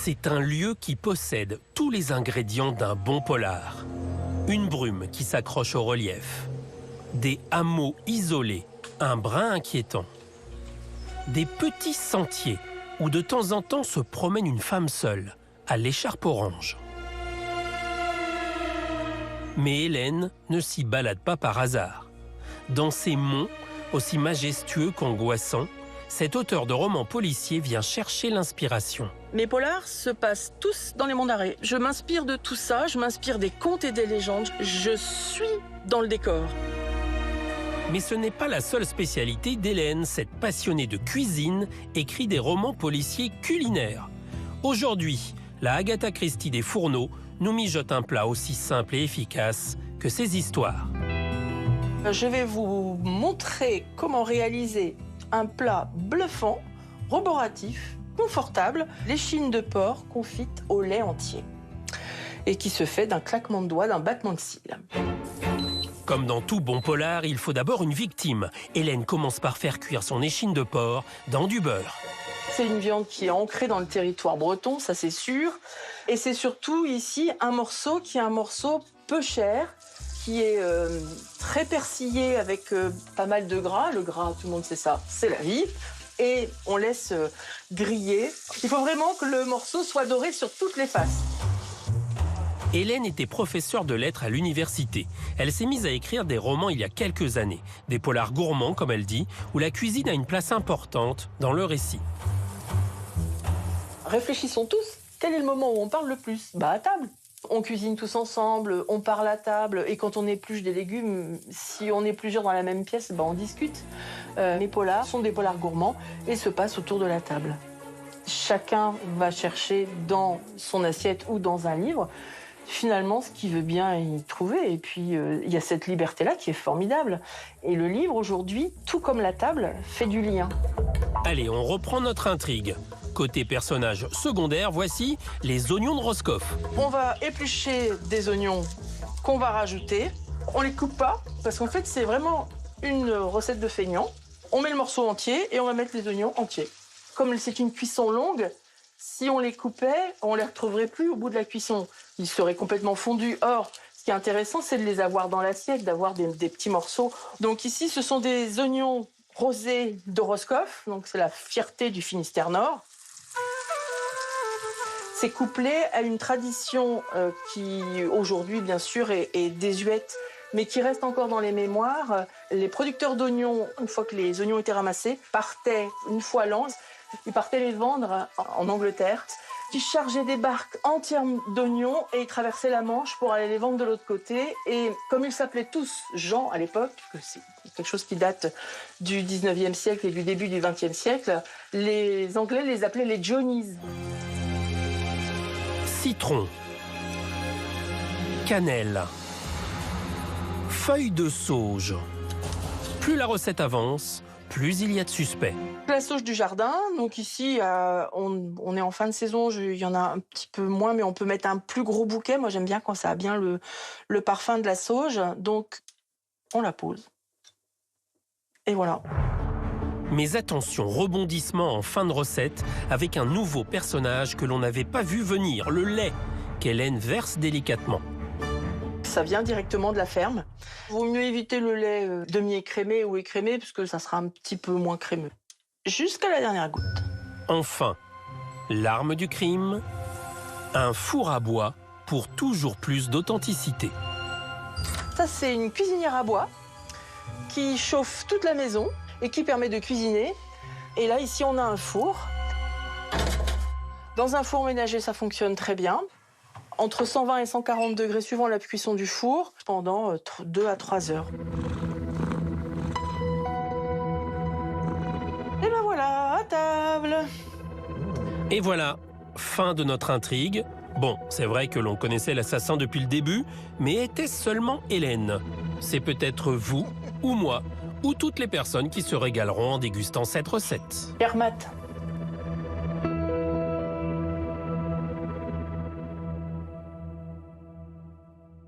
C'est un lieu qui possède tous les ingrédients d'un bon polar. Une brume qui s'accroche au relief, des hameaux isolés, un brin inquiétant, des petits sentiers où de temps en temps se promène une femme seule, à l'écharpe orange. Mais Hélène ne s'y balade pas par hasard. Dans ces monts, aussi majestueux qu'angoissants, cet auteur de romans policiers vient chercher l'inspiration. Mes polars se passent tous dans les monts d'Arrée. Je m'inspire de tout ça, je m'inspire des contes et des légendes. Je suis dans le décor. Mais ce n'est pas la seule spécialité d'Hélène. Cette passionnée de cuisine écrit des romans policiers culinaires. Aujourd'hui, la Agatha Christie des fourneaux nous mijote un plat aussi simple et efficace que ses histoires. Je vais vous montrer comment réaliser un plat bluffant, roboratif, confortable, l'échine de porc confite au lait entier et qui se fait d'un claquement de doigts, d'un battement de cils. Comme dans tout bon polar, il faut d'abord une victime. Hélène commence par faire cuire son échine de porc dans du beurre. C'est une viande qui est ancrée dans le territoire breton, ça c'est sûr. Et c'est surtout ici un morceau qui est un morceau peu cher, qui est très persillé avec pas mal de gras. Le gras, tout le monde sait ça, c'est la vie. Et on laisse griller. Il faut vraiment que le morceau soit doré sur toutes les faces. Hélène était professeure de lettres à l'université. Elle s'est mise à écrire des romans il y a quelques années. Des polars gourmands, comme elle dit, où la cuisine a une place importante dans le récit. Réfléchissons tous. Quel est le moment où on parle le plus? À table. On cuisine tous ensemble, on parle à table, et quand on épluche des légumes, si on est plusieurs dans la même pièce, on discute. Les polars sont des polars gourmands et se passent autour de la table. Chacun va chercher dans son assiette ou dans un livre, finalement, ce qu'il veut bien y trouver. Et puis, il y a cette liberté-là qui est formidable. Et le livre, aujourd'hui, tout comme la table, fait du lien. Allez, on reprend notre intrigue. Côté personnage secondaire, voici les oignons de Roscoff. On va éplucher des oignons qu'on va rajouter. On les coupe pas, parce qu'en fait, c'est vraiment une recette de feignant. On met le morceau entier et on va mettre les oignons entiers. Comme c'est une cuisson longue, si on les coupait, on les retrouverait plus au bout de la cuisson. Ils seraient complètement fondus. Or, ce qui est intéressant, c'est de les avoir dans l'assiette, d'avoir des petits morceaux. Donc ici, ce sont des oignons rosés de Roscoff. Donc c'est la fierté du Finistère Nord. C'est couplé à une tradition qui, aujourd'hui, bien sûr, est désuète, mais qui reste encore dans les mémoires. Les producteurs d'oignons, une fois que les oignons étaient ramassés, partaient une fois l'an. Ils partaient les vendre en Angleterre. Ils chargeaient des barques entières d'oignons et ils traversaient la Manche pour aller les vendre de l'autre côté. Et comme ils s'appelaient tous Jean à l'époque, puisque c'est quelque chose qui date du 19e siècle et du début du 20e siècle, les Anglais les appelaient les Johnnies. Citron, cannelle, feuilles de sauge. Plus la recette avance, plus il y a de suspects. La sauge du jardin, donc ici on est en fin de saison, il y en a un petit peu moins, mais on peut mettre un plus gros bouquet. Moi j'aime bien quand ça a bien le parfum de la sauge, donc on la pose. Et voilà. Mais attention, rebondissement en fin de recette avec un nouveau personnage que l'on n'avait pas vu venir, le lait, qu'Hélène verse délicatement. Ça vient directement de la ferme. Il vaut mieux éviter le lait demi-écrémé ou écrémé, parce que ça sera un petit peu moins crémeux. Jusqu'à la dernière goutte. Enfin, l'arme du crime, un four à bois pour toujours plus d'authenticité. Ça, c'est une cuisinière à bois qui chauffe toute la maison et qui permet de cuisiner. Et là, ici, on a un four. Dans un four ménager, ça fonctionne très bien. Entre 120 et 140 degrés, suivant la cuisson du four, pendant 2 à 3 heures. Et ben voilà, à table. Et voilà, fin de notre intrigue. Bon, c'est vrai que l'on connaissait l'assassin depuis le début, mais était-ce seulement Hélène? C'est peut-être vous, ou moi, ou toutes les personnes qui se régaleront en dégustant cette recette. Hermate.